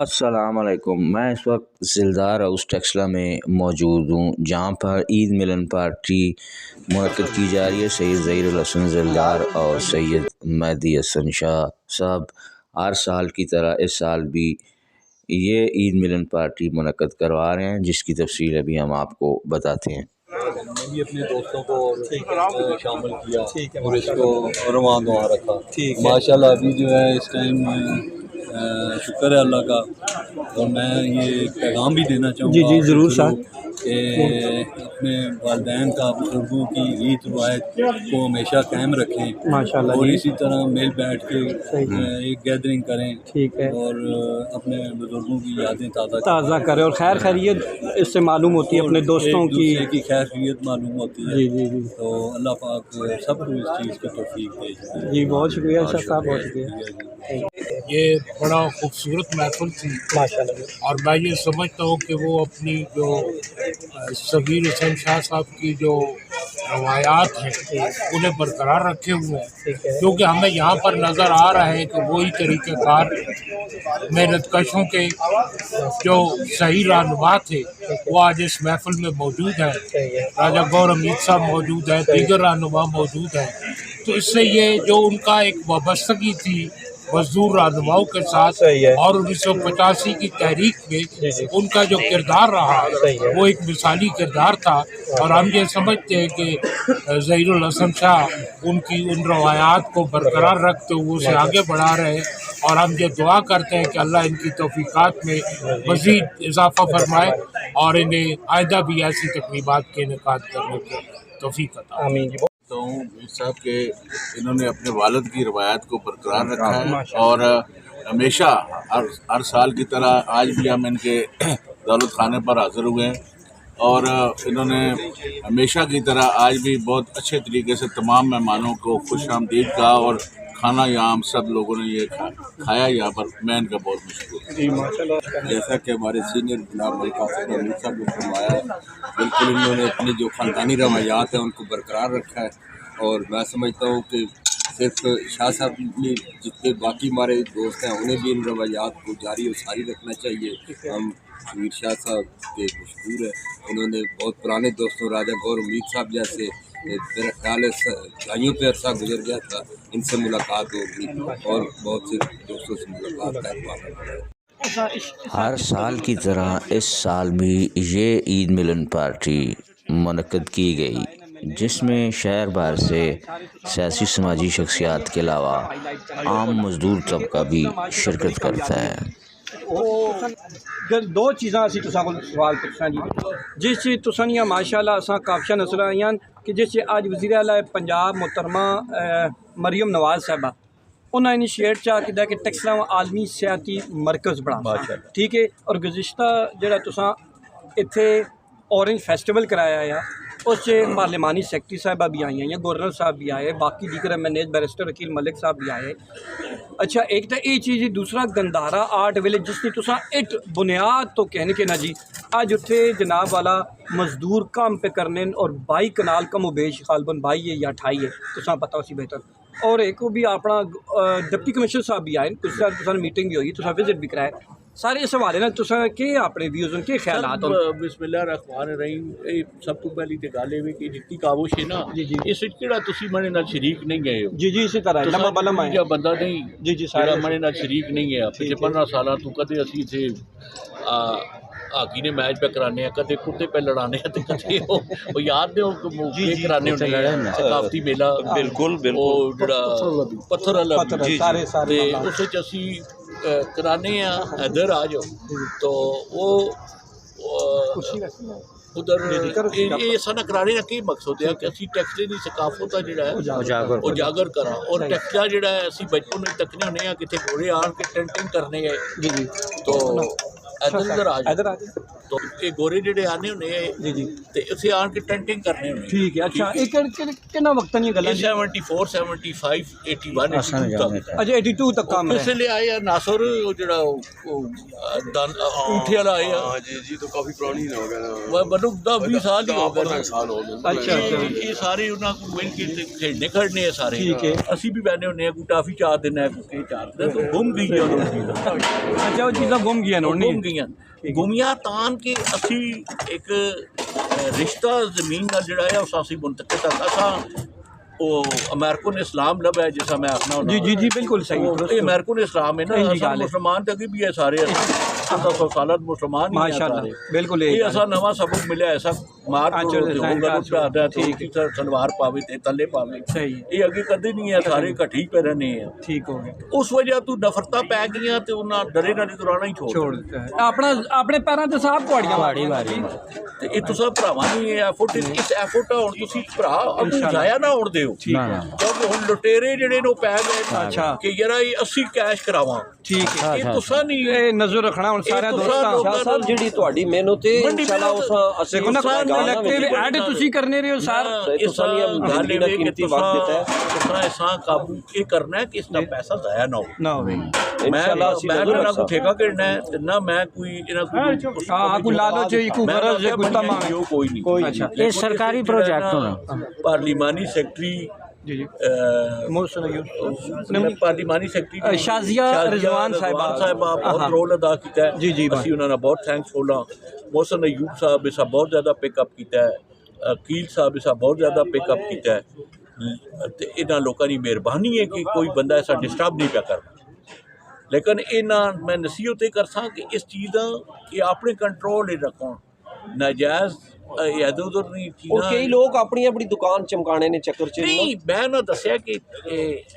السلام علیکم. میں اس وقت ذیلدار ہاؤس ٹیکسلا میں موجود ہوں جہاں پر عید ملن پارٹی منعقد کی جا رہی ہے. سید ظہیر الحسن ذیلدار اور سید مہدی حسن شاہ صاحب ہر سال کی طرح اس سال بھی یہ عید ملن پارٹی منعقد کروا رہے ہیں، جس کی تفصیل ابھی ہم آپ کو بتاتے ہیں. میں بھی اپنے دوستوں کو شامل کیا اور اس کو رواں دعا رکھا. ماشاءاللہ ابھی جو ہے اس ٹائم شکر ہے اللہ کا. اور میں یہ پیغام بھی دینا چاہوں گا جی ضرور سر کہ اپنے والدین کا بزرگوں کی عید روایت کو ہمیشہ قائم رکھیں ماشاءاللہ اور جی اسی طرح مل بیٹھ کے ایک گیدرنگ کریں. ٹھیک ہے، اور اپنے بزرگوں کی یادیں تازہ کریں اور خیر خیریت اس سے معلوم ہوتی ہے اپنے دوستوں کی خیر خیریت معلوم ہوتی ہے. جی تو اللہ پاک سب کو اس چیز کی توفیق دے. جی بہت شکریہ شاہ صاحب، بہت شکریہ. یہ بڑا خوبصورت محفل تھی اور میں یہ سمجھتا ہوں کہ وہ اپنی جو ظہیر حسن شاہ صاحب کی جو روایات ہیں انہیں برقرار رکھے ہوئے ہیں، کیونکہ ہمیں یہاں پر نظر آ رہا ہے کہ وہی طریقہ کار محنت کشوں کے جو صحیح رہنما تھے وہ آج اس محفل میں موجود ہیں. راجہ گور امید صاحب موجود ہیں، دیگر رہنما موجود ہیں. تو اس سے یہ جو ان کا ایک وابستگی تھی مزدور رہنماؤں کے ساتھ اور 1985 کی تحریک میں ان کا جو کردار رہا وہ ایک مثالی کردار تھا. اور ہم یہ سمجھتے ہیں کہ ظہیر الحسن شاہ ان کی ان روایات کو برقرار رکھتے ہوئے اسے آگے بڑھا رہے ہیں. اور ہم یہ دعا کرتے ہیں کہ اللہ ان کی توفیقات میں مزید اضافہ فرمائے اور انہیں آئندہ بھی ایسی تقریبات کے انعقاد کرنے کی توفیق عطا. آمین. ہوں صاحب کہ انہوں نے اپنے والد کی روایت کو برقرار رکھا ہے اور ہمیشہ ہر سال کی طرح آج بھی ہم ان کے دولت خانے پر حاضر ہوئے ہیں اور انہوں نے ہمیشہ کی طرح آج بھی بہت اچھے طریقے سے تمام مہمانوں کو خوش آمدید کہا اور کھانا یہاں ہم سب لوگوں نے یہ کھایا یہاں پر. میں ان کا بہت مشکور ہوں. جیسا کہ ہمارے سینئر جناب ملک امید صاحب نے فرمایا بالکل انہوں نے اپنی جو خاندانی روایات ہیں ان کو برقرار رکھا ہے. اور میں سمجھتا ہوں کہ صرف شاہ صاحب نے جتنے باقی ہمارے دوست ہیں انہیں بھی ان روایات کو جاری اور ساری رکھنا چاہیے. ہم شمیر شاہ صاحب کے مشہور ہیں، انہوں نے بہت پرانے دوستوں راجہ گور امید صاحب جیسے میرا خیال ہے دائیوں پہ عرصہ گزر گیا تھا، ان سے ملاقات ہوگی اور بہت سے دوستوں سے ملاقات کر پانا. ہر سال کی طرح اس سال بھی یہ عید ملن پارٹی منعقد کی گئی، جس میں شہر بھر سے سیاسی سماجی شخصیات کے علاوہ عام مزدور طبقہ بھی شرکت کرتا ہے. دو چیزاں اسی تساں کو سوال پوچھنا جی. جس چیز تساں یا ماشاءاللہ اساں کافشاں نظر آئیاں کہ جس اج وزیر اعلیٰ پنجاب محترمہ مریم نواز صاحبہ انہوں نے انیشیٹ چاہ کہ ٹیکسلا عالمی سیاحتی مرکز بڑھا. ٹھیک ہے، اور گزشتہ جڑا تساں اتنے اورنج فیسٹیول کرایا ہے اس سے پارلیمانی سیکرٹری صاحبہ بھی آئی ہیں یا گورنر صاحب بھی آئے، باقی دیگر ایم این اے بیرسٹر عقیل ملک صاحب بھی آئے. اچھا ایک تو یہ چیز، دوسرا گندھارا آرٹ ویلیج جس نے تساں اٹ بنیاد تو کہنے کے نا جی اج اتنے جناب والا مزدور کام پہ کرنے اور 22 کنال کم و بیش غالباً 22 ہے یا 28 ہے تساں پتہ اسی بہتر. اور ایک وہ بھی اپنا ڈپٹی کمشنر صاحب بھی آئے، کچھ سال تساں میٹنگ بھی ہوئی، تساں وزٹ بھی کرائے. سارے اس حوالے نال تساں کہ اپنے ویوز کے خیالات بسم اللہ الرحمن الرحیم. سب تو پہلی تے گل ہے کہ جتنی کاوش ہے نا اس کیڑا تسی منے نال شریک نہیں گئے ہو. جی اسی طرح لمبا بلم ہے بندہ نہیں جی سارا منے نال شریک نہیں ہے. پچھلے 15 سالاں تو کدے اسی اتنے ہاکی نے میچ پہ کرانے ہیں، کدے کتے پہ لڑانے ہیں، کدے وہ یاد نہیں کرانے ہوتے ہیں ثقافتی میلہ بالکل جڑا پتھر اس اسی کرانے ہیں. ادھر آ جاؤ تو وہ ادھر یہ سارا کرانے کا کی مقصد ہے کہ اسی ٹیکسلے کی ثقافت جڑا ہے اجاگر کرا. اور ٹیکسلا جڑا ہے اسی بچپن میں تکنے ہونے ہیں کتنے گھوڑے آن کے ٹینٹنگ کرنے ہیں. تو ادھر آ جائے तो ये गोरे जेडे आने होने जी जी ते इत्थे आन के टेंटिंग करने होने ठीक है अच्छा एक कितना वक्त नहीं गल्ला 74 75 81 82 तक अच्छा 82 तक काम है इसलिए आए यार नासर जेड़ा ऊँठे वाला आया हाँ जी जी तो काफ़ी पुरानी हो गया ना वह मतलब 10-20 साल ही हो गए साल हो गए अच्छा अच्छा ये सारे उन्होंने को मिल के खेलने खड़ने हैं सारे ठीक है। ਅਸੀਂ भी बहने होने कोई टाफी चार दिन है कोई चार दिन तो घूम गई है अच्छा वो चीज़ां गुम गई घूम नहीं गई गुमिया तान के असी एक रिश्ता जमीन नाल जिहड़ा है उस असी मुंतकिल तक असा अमेरिकन इस्लाम लब है जिसा मैं आखना जी जी जी बिल्कुल सही ये अमेरिकन इस्लाम है ना इंजी असा गल है। मुसलमान तक भी है सारे 1700 साल मुसलमान ही हैं माशाल्लाह सारे बिल्कुल ये एक असा नवा सबक मिला ऐसा मार अच्छा, होगा ठीक ठीक सलवार पावे ते तले पावे सही है ये अगे कदे नहीं है सारे इकट्ठे पे रहने हैं ठीक हो गया उस वजह तू नफरता पै गई ते उन्हां डरे नाल दुराना ही छोड़ छोड़ ਦਿੱਤਾ ਹੈ ਆਪਣਾ ਆਪਣੇ ਪੈਰਾਂ ਤੇ ਸਾਹ ਪਹਾੜੀਆਂ ਪਹਾੜੀ ਵਾਰੀ ਤੇ ਇਹ ਤੁਸੀਂ ਭਰਾਵਾਂ ਦੀ ਐਫਰਟ ਇਸ ਐਫਰਟ ਹੁਣ ਤੁਸੀਂ ਭਰਾ ਅੱਗੋਂ ਜਾਇਆ ਨਾ ਹੋਣ ਦਿਓ ਨਾ ਨਾ ਕਿਉਂਕਿ ਹੁਣ ਲੁਟੇਰੇ ਜਿਹੜੇ ਨੂੰ ਪੈ ਗਏ ਅੱਛਾ। ਕਿ ਯਾਰ ਇਹ 80 ਕੈਸ਼ ਕਰਾਵਾਂ ਠੀਕ ਹੈ ਇਹ ਤੁਸੀਂ ਨਹੀਂ ਇਹ ਨਜ਼ਰ ਰੱਖਣਾ ਹੁਣ ਸਾਰਿਆਂ ਦੋਸਤਾਂ ਸ਼ਾਹ ਸਾਹਿਬ ਜਿਹੜੀ ਤੁਹਾਡੀ ਮਿਹਨਤ ਹੈ ਮੰਡੀ ਇਨਸ਼ਾਅੱਲਾ ਮਿਹਨਤ। ਉਸ ਅਸੀਂ ਦੇਖੋ ਨਾ ਕਲੈਕਟਿਵ ਐਡ ਤੁਸੀਂ ਕਰਨੇ ਰਹੇ ਹੋ ਸਰ ਇਸ ਗੱਲ ਇਹ ਕਿ ਕੀਮਤੀ ਵਕਤ ਦਿੱਤਾ ਹੈ ਤੁਸੀਂ ਐਸਾ ਕਾਬੂ ਇਹ ਕਰਨਾ ਹੈ ਕਿ ਇਸ ਦਾ ਪੈਸਾ ਜ਼ਾਇਆ ਨਾ ਹੋ ਨਾ ਹੋਵੇ ਇਨਸ਼ਾਅੱਲਾ ਅਸੀਂ ਮੈਂ ਨਜ਼ਰ ਨਾ ਰੱਖਾਂ ਕੋਈ ਠੇਕਾ ਕਰਨਾ ਹੈ ਤੇ ਨਾ ਮੈਂ ਕੋਈ ਇਹਨਾਂ ਕੋਈ ਹਾਂ ਕੋਈ ਲਾਲਚ ਕੋਈ ਗਰਜ਼ ਕੋਈ ਤਮਾਮ ਕੋਈ ਨਹੀਂ ਅੱਛਾ ਇਹ ਸਰਕਾਰੀ ਪ੍ਰੋਜੈਕਟ ਹੋਣਾ ਪਾਰਲੀਮਾਨੀ ਸੈਕਟਰੀ ਜੀ ਜੀ मोहसिन पार्लिमानी सैकटरी शाजिया रिजवान साहिबा बहुत रोल अदा किया है जी जी ਅਸੀਂ ਉਹਨਾਂ ਨਾਲ ਬਹੁਤ ਥੈਂਕਸਫੁਲ ਹਾਂ मोहसिन अयूब साहब इसा बहुत ज़्यादा पिकअप किया है अकील साहब इसा बहुत ज़्यादा पिकअप किया है ਤੇ ਇਹਨਾਂ ਲੋਕਾਂ ਦੀ ਮਿਹਰਬਾਨੀ ਹੈ ਕਿ ਕੋਈ ਬੰਦਾ ਐਸਾ ਡਿਸਟਰਬ ਨਹੀਂ ਪਿਆ ਕਰਦਾ ਲੇਕਿਨ ਇਹਨਾਂ ਮੈਂ ਨਸੀਹਤ ਇਹ ਕਰਸਾਂ ਕਿ ਇਸ ਚੀਜ਼ ਦਾ ਇਹ ਆਪਣੇ ਕੰਟਰੋਲ ਹੀ ਰੱਖਣ ਨਾਜਾਇਜ਼ ਇੱਧਰ ਉੱਧਰ ਨਹੀਂ ਔਰ ਚੀਜ਼ਾਂ ਕਈ ਲੋਕ ਆਪਣੀ ਆਪਣੀ ਦੁਕਾਨ ਚਮਕਾਣੇ ਨੇ ਚੱਕਰ ਚ नहीं मैं ना दसिया कि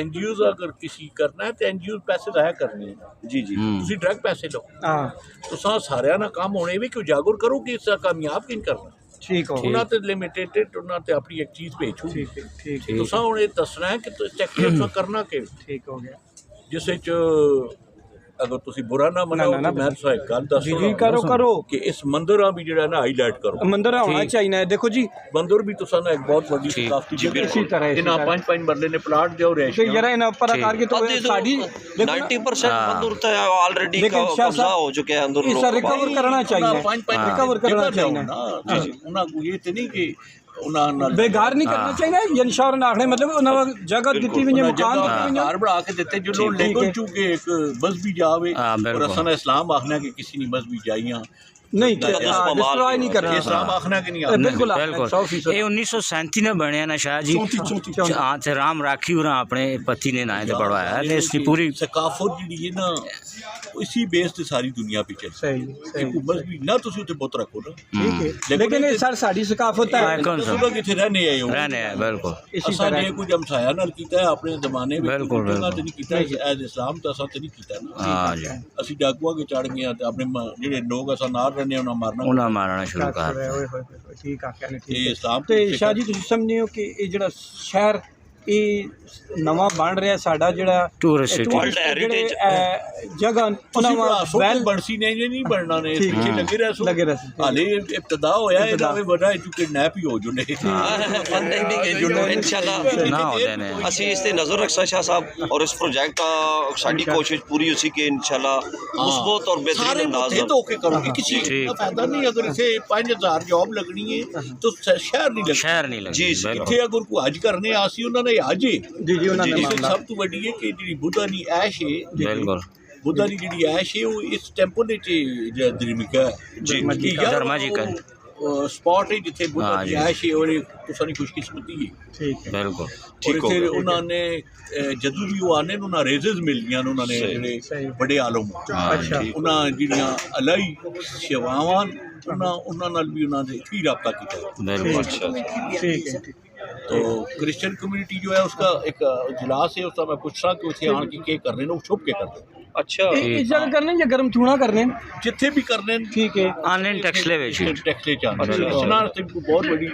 एन जी ओज़ अगर किसी करना है तो एन जी ओ पैसे ज़ाया करने हैं ਜੀ ਜੀ तुसी डायरेक्ट पैसे लो ਹਾਂ तुसा सारिਆਂ ਨਾਲ ਕੰਮ ਹੋਣੇ ਵੀ क्यों जागरूक करो कि इसका कामयाब किन करना ਠੀਕ ਹੋ ਉਹਨਾਂ ਤੇ ਲਿਮਿਟੇਡ ਉਹਨਾਂ ਤੇ ਆਪਣੀ ਇੱਕ ਚੀਜ਼ ਭੇਜੂ ਠੀਕ ਹੈ ਠੀਕ ਤੁਸਾਂ ਹੁਣ ਇਹ ਦੱਸਣਾ ਹੈ ਕਿ ਚੈੱਕ ਕਰਨਾ ਕਿ ਠੀਕ ਹੋ ਗਿਆ ਜਿਸ ਵਿੱਚ ਅਗਰ ਤੁਸੀਂ ਬੁਰਾ ਨਾ ਮਨਾਓ ਤਾਂ ਮੈਂ ਤੁਹਾਨੂੰ ਇੱਕ ਗੱਲ ਦੱਸ ਜੀ ਜੀ ਕਰੋ ਕਰੋ ਕਿ ਇਸ ਮੰਦਰਾਂ ਵੀ ਜਿਹੜਾ ਨਾ ਹਾਈਲਾਈਟ ਕਰੋ ਮੰਦਰ ਹੋਣਾ ਚਾਹੀਦਾ ਦੇਖੋ ਜੀ ਮੰਦਰ ਵੀ ਤੁਸਾਂ ਨਾ ਇੱਕ ਬਹੁਤ ਵੱਡੀ ਸਕਾਫਤੀ ਜਗ੍ਹਾ ਇसी तरह ਇਹਨਾਂ 5-5 ਮਰਲੇ ਨੇ ਪਲਾਟ ਦਿਓ ਤੇ ਰਹਿਸ਼ ਜਰਾ ਇਹਨਾਂ ਉੱਪਰ ਕਰਕੇ ਤੋਂ ਸਾਡੀ 90% मंदूर तो ऑलरेडी कब्जा हो चुके हैं अंदर इसे रिकवर करना चाहिए रिकवर करना चाहिए ਉਹਨਾਂ को ये ਤੇ ਨਹੀਂ ਕਿ ਉਹਨਾਂ ਨਾਲ बेकार नहीं करना चाहिए इंश्योरेंस आखने मतलब उन्होंने जगह दी हुई है मकान दिए हुए घर बना के देते जो लोग लेकर चुके एक बस भी जावे और असन इस्लाम आखना कि किसी ने बस भी जाइयां नहीं डिस्ट्रॉय नहीं करना इस्लाम आखना कि नहीं बिल्कुल ਬਿਲਕੁਲ ਇਹ 1937 ਨੇ ਬਣਿਆ ਨਾ ਸ਼ਾਹ ਜੀ ਹਾਂ ਤੇ ਰਾਮ ਰਾਖੀ ਉਹਨਾਂ ਆਪਣੇ ਪਤੀ ਨੇ ਨਾਂ ਤੇ ਪੜਵਾਇਆ ਤੇ ਇਸ ਦੀ ਪੂਰੀ ਸਕਾਫਤ ਜਿਹੜੀ ਹੈ ਨਾ इसी बेस ਤੇ ਸਾਰੀ ਦੁਨੀਆ पे चल सही बस भी ना ਤੁਸੀਂ ਉੱਤੇ ਬੁੱਤ ਰੱਖੋ ਨਾ ठीक लेकिन ये सर साड़ी सकाफत है ਤੁਸੀਂ ਲੋਕ ਇੱਥੇ ਰਹਿਣੇ ਆਏ ਹੋ ਰਹਿਣੇ ਆ ਬਿਲਕੁਲ इसी ਅਸਾਂ तरह ਨੇ ਕੁਝ ਹਮਸਾਇਆ ਨਾਲ ਕੀਤਾ ਹੈ ਆਪਣੇ ਜ਼ਮਾਨੇ ਵਿੱਚ ਬਿਲਕੁਲ, ਉਹਨਾਂ ਤੇ ਨਹੀਂ ਕੀਤਾ ਐਜ਼ ਇਸਲਾਮ ਤਾਂ ਅਸਾਂ ਤੇ ਨਹੀਂ ਕੀਤਾ ਨਾ ਹਾਂ ਜੀ ਅਸੀਂ ਡਾਕੂਆਂ ਕੇ ਚੜ ਗਏ ਤੇ ਆਪਣੇ ਜਿਹੜੇ ਲੋਕ ਅਸਾਂ ਨਾਲ ਰਹਿੰਦੇ ਉਹਨਾਂ ਮਾਰਨਾ ਉਹਨਾਂ ਮਾਰਨਾ ਸ਼ੁਰੂ ਕਰ ਦਿੱਤਾ ठीक आख्या ने ਇਹ ठीक ਇਸਲਾਮ ਤੇ ਸ਼ਾਹ ਜੀ ਤੁਸੀਂ ਸਮਝਦੇ ਹੋ ਕਿ ਇਹ ਜਿਹੜਾ ਸ਼ਹਿਰ ਇਹ ਨਵਾਂ ਬਣ ਰਿਹਾ ਸਾਡਾ ਜਿਹੜਾ ਟੂਰਿਸਟ ਸਿਟੀ World Heritage ਜਗ੍ਹਾ ਉਹਨਾਂ ਵੈਲ ਵੈਲ ਬਣਸੀ ਨੇ ਨਹੀਂ ਬਣਨਾ ਨੇ ਠੀਕ, ਪਿੱਛੇ ਲੱਗੇ ਰਹਿ ਸੋ ਲੱਗੇ ਰਹਿ ਸੋ। ਹਾਲੇ ਇਬਤਦਾ ਹੋਇਆ ਇਹਦਾ ਵੀ ਬੜਾ ਚੁੱਕੇ ਨੈਪ ਹੀ ਹੋ ਜੁਨੇ फंडिंग भी के जुड़ो इंशाल्लाह ਨਾ ਹੁੰਦੇ ਨੇ ਅਸੀਂ ਇਸ ਤੇ ਨਜ਼ਰ ਰੱਖਾਂ ਸ਼ਾਹ ਸਾਹਿਬ ਔਰ ਇਸ ਪ੍ਰੋਜੈਕਟ ਸਾਡੀ ਕੋਸ਼ਿਸ਼ ਪੂਰੀ ਉਸੀ ਕਿ ਇਨਸ਼ਾਅੱਲਾ ਮੁਸਬਤ ਔਰ सारे बेहतरीन अंदाज मुद्दे में तो के करोगे किसी ठीक। का फायदा नहीं अगर इसे 5000 जॉब लगनी है तो शहर नहीं लगना ਸ਼ਹਿਰ ਨਹੀਂ ਜੀ, ਲੱਗਦਾ ਬਿਲਕੁਲ ਇੱਥੇ ਅਗਰ ਕੋਈ ਹਜ ਕਰਨੇ ਆਸੀ ਉਹਨਾਂ ਨੇ ਹਜ ਜੀ ਜੀ ਉਹਨਾਂ ਨੇ ਇਸ ਸਭ ਤੋਂ ਵੱਡੀ ਹੈ ਕਿ ਜਿਹੜੀ ਬੁੱਧਾ ਦੀ ਐਸ਼ ਹੈ ਬਿਲਕੁਲ ਬੁੱਧਾ ਦੀ ਜਿਹੜੀ ਐਸ਼ ਹੈ ਉਹ ਇਸ ਟੈਂਪਲ ਦੇ ਚ ਜਿਹੜਾ ਦਰਮਿਕਾ ਜੀ ਧਰਮਾ ਜੀ ਕਰ ਸਪੌਟ ਹੈ ਜਿੱਥੇ ਬੁੱਧਾ ਹਾਂ ਦੀ ਜੀ। ਐਸ਼ ਹੈ ਔਰ ਤੁਸਾਂ ਦੀ ਖੁਸ਼ਕਿਸਮਤੀ ਹੈ ਠੀਕ ਹੈ ਬਿਲਕੁਲ ਔਰ ਫਿਰ ਉਹਨਾਂ ਨੇ ਜਦੋਂ ਵੀ ਉਹ ਆਨੇ ਉਹਨਾਂ ਰੇਜ਼ਸ ਮਿਲ ਗਈਆਂ ਉਹਨਾਂ ਨੇ ਜਿਹੜੇ ਬੜੇ ਆਲਮ ਅੱਛਾ ਉਹਨਾਂ ਜਿਹੜੀਆਂ ਅਲਾਈ ਸੇਵਾਵਾਂ ਉਹਨਾਂ ਨਾਲ ਵੀ ਉਹਨਾਂ ਦੇ ਕੀ ਰਾਬਤਾ ਕੀਤਾ ਬਿਲकुल ठीक है तो क्रिश्चियन कम्युनिटी जो है उसका एक इजलास है उसका मैं पूछ रहा कि उसे आन के कर रहे हैं लोग छुप के करते हैं अच्छा इस जगह करने या गर्म चूना करने जिथे भी करने ठीक है ऑनलाइन टैक्स ले टैक्सले चाहते इसना बहुत बड़ी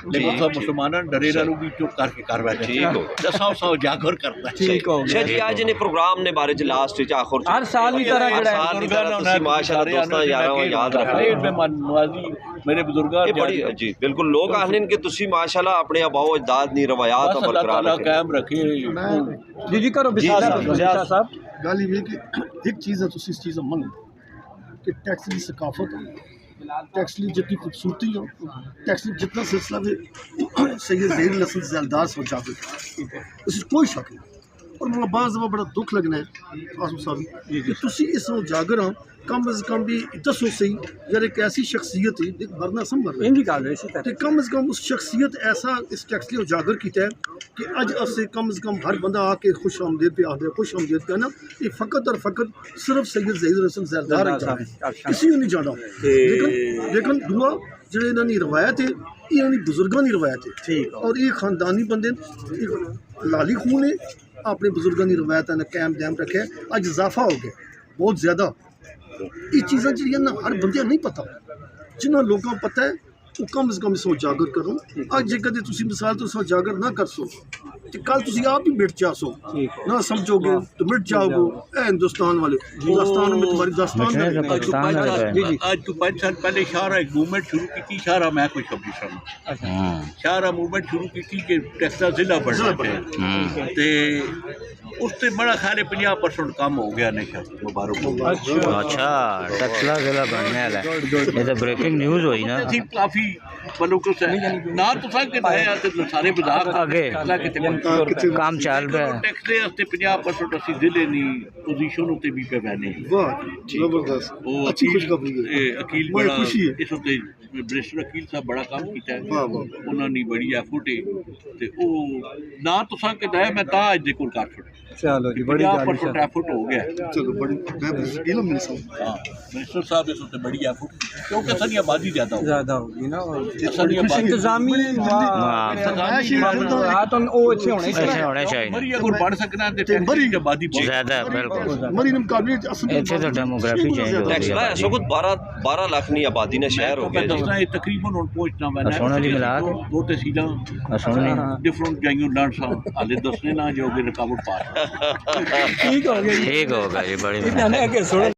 देखो सब मुसलमान डरे नालों भी चुप करके कार्रवाई ठीक हो दसा सौ जागर करता है ठीक हो अच्छा जी आज ने प्रोग्राम ने बारे च लास्ट च आखिर हर साल की तरह हर साल की तरह तुसी माशाल्लाह दोस्तां यारां याद रखदे मेहमान नवाजी मेरे बुजुर्ग ये बड़ी जी बिल्कुल लोग आखने कि तुसी माशाल्लाह अपने आबाओ अजदाद दी रवायात बरकरार रखे कायम रखे जी करो बिस्मिल्लाह साहब गल ये कि एक चीज़ है तुसी इस चीज़ मनो कि टैक्स की सकाफत टैक्स की जितनी खूबसूरती हो टैक्स जितना सिलसिला भी सैयद ज़हीर हसन ज़ैलदार से जाकर उसमें कोई शक नहीं और मैं बाज़ दफ़ा बड़ा दुख लगना है आसम साहब कि तुसी इस जागर हाँ कम अज़ कम भी दसो सही यार एक ऐसी शख्सियत है एक मरना संभव इनकी गल है इसी तरह कम अज़ कम उस शख्सियत ऐसा इस टैक्स ने उजागर किया है कि अज असे कम अज़ कम हर बंदा आके खुश आमदेद पे आते खुश आमदेद पे ना ये फ़कत और फ़कत सिर्फ सैयद ज़हीर हसन ज़ैलदार किसी को नहीं जाना लेकिन दुआ जो इन्होंने रवायत है ये इन्होंने बुजुर्गों की रवायत है और ये खानदानी बंदे लाली खून है अपने बुजुर्गों की रवायत ने कायम दायम रखे अज इजाफा हो गया बहुत ज़्यादा ये चीज़ां जी ना हर बंदे नहीं पता जिन्होंने लोगों को पता है वो कम से कम इस उजागर करो अज जे कदे तुसी मिसाल तो उजागर ना कर सो तो कल तुसी आप भी मिट जासो ना समझोगे तो मिट जाओगे ए हिंदुस्तान वाले हिंदुस्तान में तुम्हारी दास्तान आज तो 5 साल पहले शाहरा एक मूवमेंट शुरू की थी शाहरा मैं कोई शब्द शाहरा मूवमेंट शुरू की थी कि टैक्स का जिला बढ़ना है ते उससे बड़ा खाले 50% कम हो गया नशा मुबारक अच्छा टैक्स ला जिला बनने वाला है ये तो ब्रेकिंग न्यूज़ हुई ना काफी मतलब ना तो सारे मजाक आगे काम चल पे टैक्स दे वास्ते 50% ਅਸੀਂ ਜ਼ਿਲ੍ਹੇ ਨਹੀਂ ਪੋਜੀਸ਼ਨ ਉਤੇ ਵੀ ਪੈ ਬੈਨੇ वाह जबरदस्त ਉਹ अच्छी खुशखबरी है ਅਕੀਲ बड़ी ਬੜਾ खुशी है ਇਸ ਉਤੇ ਬ੍ਰਿਸ਼ਟਰ ਅਕੀਲ ਸਾਹਿਬ ਬੜਾ ਕੰਮ ਕੀਤਾ ਹੈ वाह वाह ਉਹਨਾਂ ਨੇ ਬੜੀ ਐਫਰਟ ਹੈ ਤੇ ਉਹ ਨਾ ਤੁਸਾਂ ਕਿਦਾ ਹੈ ਮੈਂ ਤਾਂ ਅੱਜ ਦੇ ਕੋਲ ਕਰ ਛੱਡ चलो जी बड़ी गल 50% एफर्ट हो गया चलो बड़ी मैं इल्म मिल सकता हाँ मिनिस्टर साहब इस उते बड़ी एफर्ट क्योंकि असली आबादी ज़्यादा हो ज्यादा होगी ना असली आबादी इंतजामी हाथ ओ अच्छे होने ऐसे होने चाहिए मरी अगर बढ़ सकना है तो मरी की आबादी बहुत ज़्यादा बिल्कुल मरी ने मुकाबले असल ਇੱਥੇ ਤਾਂ ਡੈਮੋਗ੍ਰਾਫੀ ਚੇਂਜ ਹੋ टैक्स गई ला ऐसा कुछ 12 लाख नी आबादी ने शहर हो मैं गया दसना ये तकरीबन और पहुंचना मैं सोना जी मिला के दो तहसीलां सुननी डिफरेंट जाइयों लड़ सा हाले दसने ना जाओगे रुकावट पार ठीक हो गई ठीक होगा ये बड़ी इतने के सुन